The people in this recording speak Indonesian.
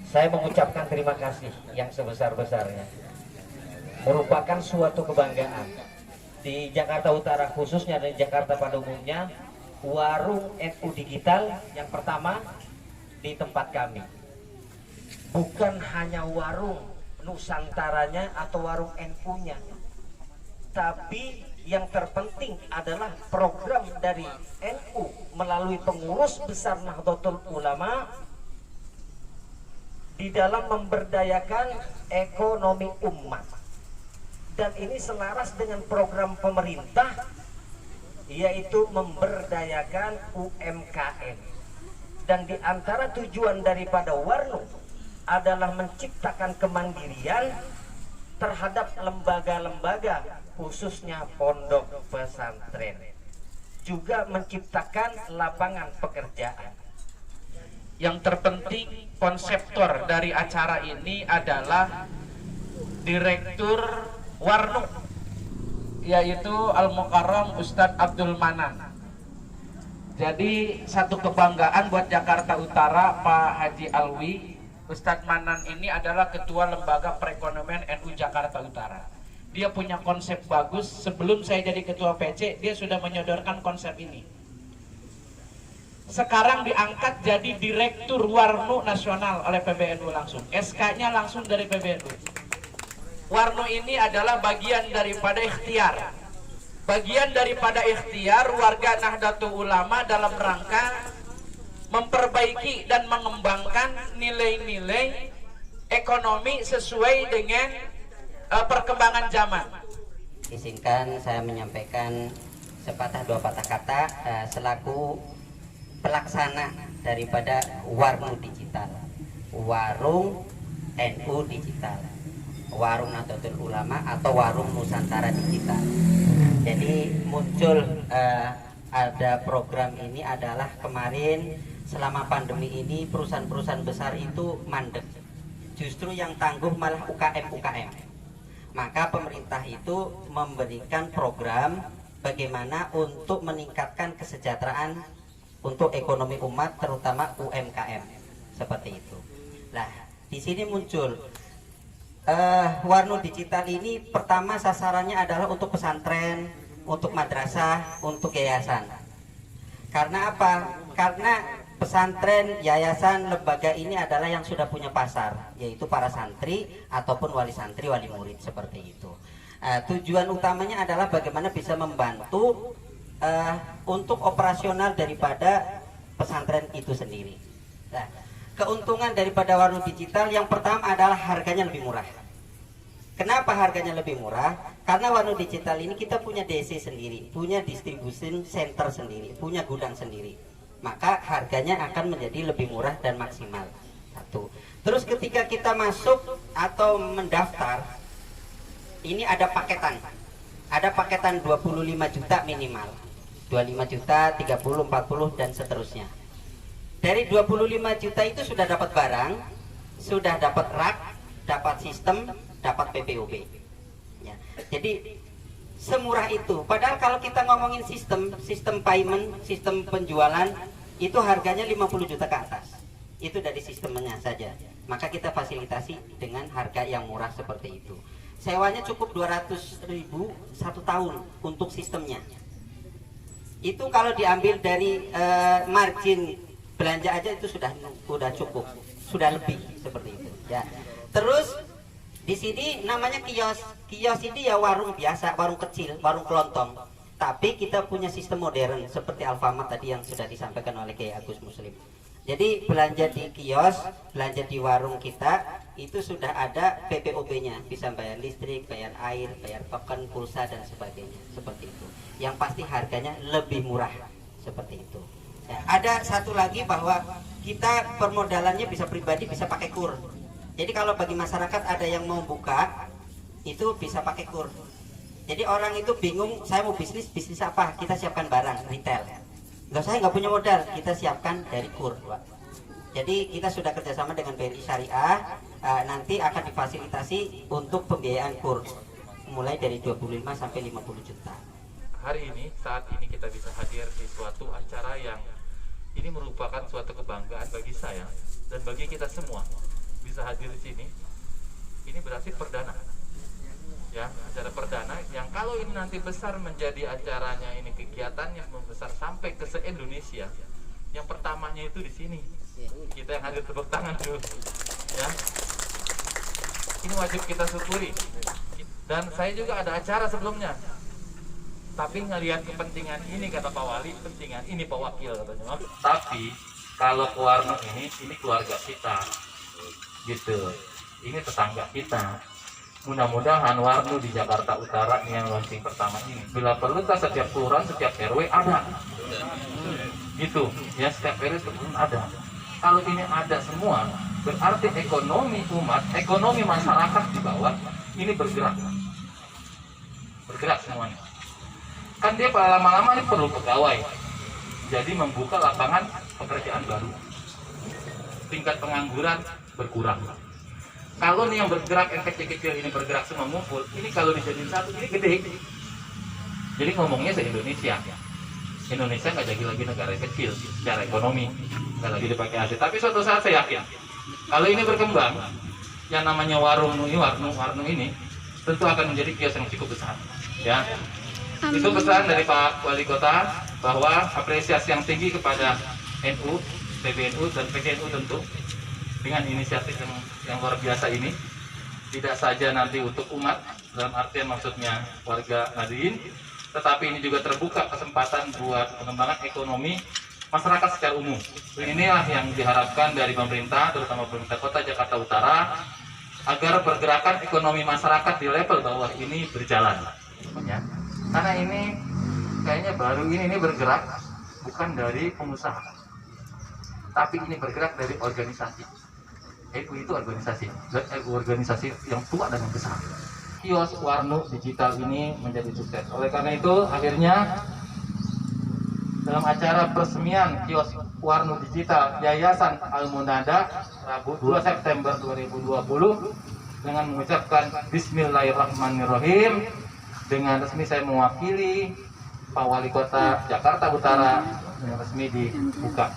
Saya mengucapkan terima kasih yang sebesar-besarnya. Merupakan suatu kebanggaan di Jakarta Utara, khususnya di Jakarta pada umumnya. Warung NU Digital yang pertama di tempat kami bukan hanya warung Nusantaranya atau warung NU-nya, tapi yang terpenting adalah program dari NU melalui pengurus besar Nahdlatul Ulama di dalam memberdayakan ekonomi umat. Dan ini selaras dengan program pemerintah, yaitu memberdayakan UMKM. Dan di antara tujuan daripada Warnu adalah menciptakan kemandirian terhadap lembaga-lembaga, khususnya pondok pesantren. Juga menciptakan lapangan pekerjaan. Yang terpenting, konseptor dari acara ini adalah Direktur Warnu, yaitu Al-Mukarram Ustadz Abdul Manan. Jadi satu kebanggaan buat Jakarta Utara, Pak Haji Alwi. Ustadz Manan ini adalah Ketua Lembaga Perekonomian NU Jakarta Utara. Dia punya konsep bagus. Sebelum saya jadi Ketua PC, dia sudah menyodorkan konsep ini. Sekarang diangkat jadi Direktur Warnu Nasional oleh PBNU langsung. SK-nya langsung dari PBNU. Warnu ini adalah bagian daripada ikhtiar. Bagian daripada ikhtiar warga Nahdlatul Ulama dalam rangka memperbaiki dan mengembangkan nilai-nilai ekonomi sesuai dengan perkembangan zaman. Izinkan saya menyampaikan sepatah dua patah kata selaku pelaksana daripada Warnu Digital, Warung NU Digital, Warung Nahdlatul Ulama atau Warung Nusantara Digital. Jadi muncul ada program ini adalah kemarin selama pandemi ini perusahaan-perusahaan besar itu mandek. Justru yang tangguh malah UKM-UKM. Maka pemerintah itu memberikan program bagaimana untuk meningkatkan kesejahteraan untuk ekonomi umat, terutama UMKM seperti itu. Nah, di sini muncul Warnu Digital ini pertama sasarannya adalah untuk pesantren, untuk madrasah, untuk yayasan. Karena apa? Karena pesantren, yayasan, lembaga ini adalah yang sudah punya pasar, yaitu para santri ataupun wali santri, wali murid seperti itu. Tujuan utamanya adalah bagaimana bisa membantu untuk operasional daripada pesantren itu sendiri. Nah, keuntungan daripada Warnu Digital yang pertama adalah harganya lebih murah. Kenapa harganya lebih murah? Karena Warnu Digital ini kita punya DC sendiri, punya distribution center sendiri, punya gudang sendiri. Maka harganya akan menjadi lebih murah dan maksimal. Satu. Terus ketika kita masuk atau mendaftar, ini ada paketan. Ada paketan 25 juta minimal. 25 juta, 30, 40 dan seterusnya. Dari 25 juta itu sudah dapat barang, sudah dapat rak, dapat sistem, dapat PPOB. Ya. Jadi semurah itu. Padahal kalau kita ngomongin sistem payment, sistem penjualan itu harganya 50 juta ke atas. Itu dari sistemnya saja. Maka kita fasilitasi dengan harga yang murah seperti itu. Sewanya cukup 200.000 satu tahun untuk sistemnya. Itu kalau diambil dari margin belanja aja itu sudah cukup, sudah lebih seperti itu. Ya. Terus di sini namanya kios. Kios ini ya warung biasa, warung kecil, warung kelontong. Tapi kita punya sistem modern seperti Alfamart tadi yang sudah disampaikan oleh Kiai Agus Muslim. Jadi belanja di kios, belanja di warung kita itu sudah ada PPOB-nya, bisa bayar listrik, bayar air, bayar token, pulsa dan sebagainya, seperti itu. Yang pasti harganya lebih murah, seperti itu. Ya, ada satu lagi bahwa kita permodalannya bisa pribadi, bisa pakai kur. Jadi kalau bagi masyarakat ada yang mau buka, itu bisa pakai kur. Jadi orang itu bingung, saya mau bisnis apa? Kita siapkan barang, retail. Enggak, saya nggak punya modal, kita siapkan dari kur, Pak. Jadi kita sudah kerjasama dengan BRI Syariah, nanti akan difasilitasi untuk pembiayaan kur, mulai dari 25 sampai 50 juta. Hari ini, saat ini kita bisa hadir di suatu acara yang ini merupakan suatu kebanggaan bagi saya dan bagi kita semua. bisa hadir di sini, ini berarti perdana. Ya, acara perdana yang kalau ini nanti besar menjadi acaranya, ini kegiatannya membesar sampai ke se-Indonesia. Yang pertamanya itu di sini. Kita yang hadir tepuk tangan dulu. Ya. Ini wajib kita syukuri. Dan saya juga ada acara sebelumnya. Tapi ngelihat kepentingan ini, kata Pak Wali, kepentingan ini Pak Wakil katanya. Tapi kalau ke Warno ini keluarga kita, gitu. Ini tetangga kita. Mudah-mudahan Warno di Jakarta Utara ini yang launching pertama ini, bila perlu setiap kelurahan, setiap RW ada, gitu. Ya, setiap RW ada. Kalau ini ada semua, berarti ekonomi umat, ekonomi masyarakat di bawah ini bergerak semuanya. Kan dia pada lama-lama ini perlu pegawai, jadi membuka lapangan pekerjaan baru, tingkat pengangguran berkurang. Kalau nih yang bergerak, yang kecil-kecil ini bergerak semua ngumpul, ini kalau dijadiin satu ini gede. Jadi ngomongnya se-Indonesia. Indonesia nggak jadi lagi negara kecil secara ekonomi, nggak lagi dipakai asing. Tapi suatu saat saya yakin, kalau ini berkembang, yang namanya warung ini tentu akan menjadi kios yang cukup besar. Ya, itu pesan dari Pak Wali Kota bahwa apresiasi yang tinggi kepada NU, PBNU dan PGNU tentu dengan inisiatif yang luar biasa ini, tidak saja nanti untuk umat dalam artian maksudnya warga Nadiin, tetapi ini juga terbuka kesempatan buat pengembangan ekonomi masyarakat secara umum. Inilah yang diharapkan dari pemerintah, terutama pemerintah Kota Jakarta Utara, agar pergerakan ekonomi masyarakat di level bawah ini berjalan. Ya. Karena ini kayaknya baru ini bergerak bukan dari pengusaha, tapi ini bergerak dari organisasi. itu organisasi yang tua dan yang besar. Kios Warno Digital ini menjadi sukses. Oleh karena itu, akhirnya dalam acara peresmian kios Warno Digital Yayasan Al-Munada Rabu 2 September 2020 dengan mengucapkan Bismillahirrahmanirrahim, dengan resmi saya mewakili Pak Wali Kota Jakarta Utara dengan resmi dibuka.